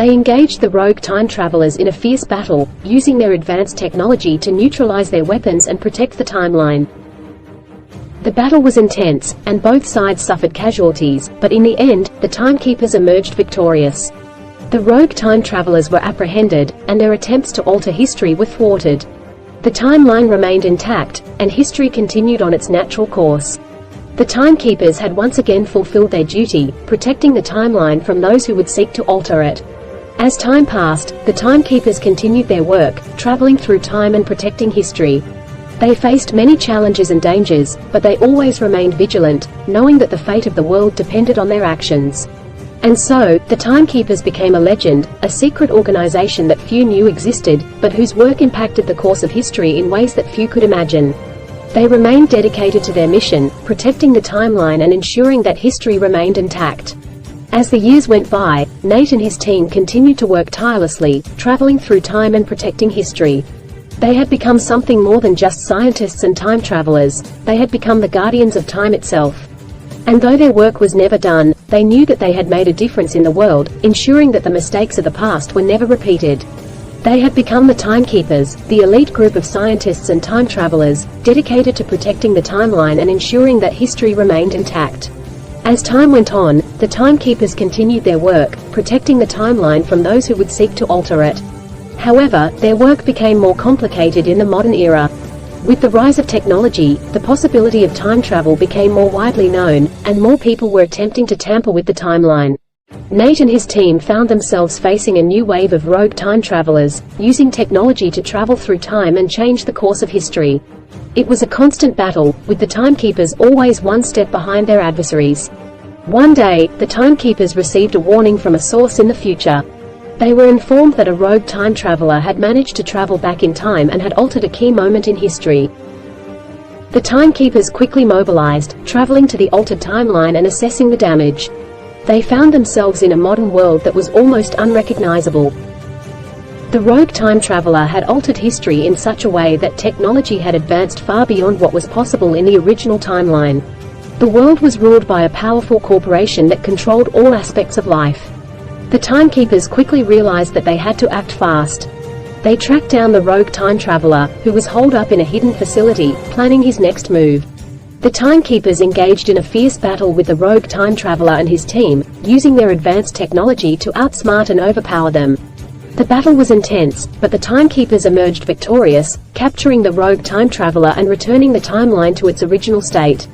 They engaged the rogue time travelers in a fierce battle, using their advanced technology to neutralize their weapons and protect the timeline. The battle was intense, and both sides suffered casualties, but in the end, the timekeepers emerged victorious. The rogue time travelers were apprehended, and their attempts to alter history were thwarted. The timeline remained intact, and history continued on its natural course. The timekeepers had once again fulfilled their duty, protecting the timeline from those who would seek to alter it. As time passed, the timekeepers continued their work, traveling through time and protecting history. They faced many challenges and dangers, but they always remained vigilant, knowing that the fate of the world depended on their actions. And so, the timekeepers became a legend, a secret organization that few knew existed, but whose work impacted the course of history in ways that few could imagine. They remained dedicated to their mission, protecting the timeline and ensuring that history remained intact. As the years went by, Nate and his team continued to work tirelessly, traveling through time and protecting history. They had become something more than just scientists and time travelers. They had become the guardians of time itself. And though their work was never done, they knew that they had made a difference in the world, ensuring that the mistakes of the past were never repeated. They had become the timekeepers, the elite group of scientists and time travelers, dedicated to protecting the timeline and ensuring that history remained intact. As time went on, the timekeepers continued their work, protecting the timeline from those who would seek to alter it. However, their work became more complicated in the modern era. With the rise of technology, the possibility of time travel became more widely known, and more people were attempting to tamper with the timeline. Nate and his team found themselves facing a new wave of rogue time travelers, using technology to travel through time and change the course of history. It was a constant battle, with the timekeepers always one step behind their adversaries. One day, the timekeepers received a warning from a source in the future. They were informed that a rogue time traveler had managed to travel back in time and had altered a key moment in history. The timekeepers quickly mobilized, traveling to the altered timeline and assessing the damage. They found themselves in a modern world that was almost unrecognizable. The rogue time traveler had altered history in such a way that technology had advanced far beyond what was possible in the original timeline. The world was ruled by a powerful corporation that controlled all aspects of life. The timekeepers quickly realized that they had to act fast. They tracked down the rogue time traveler, who was holed up in a hidden facility, planning his next move. The timekeepers engaged in a fierce battle with the rogue time traveler and his team, using their advanced technology to outsmart and overpower them. The battle was intense, but the timekeepers emerged victorious, capturing the rogue time traveler and returning the timeline to its original state.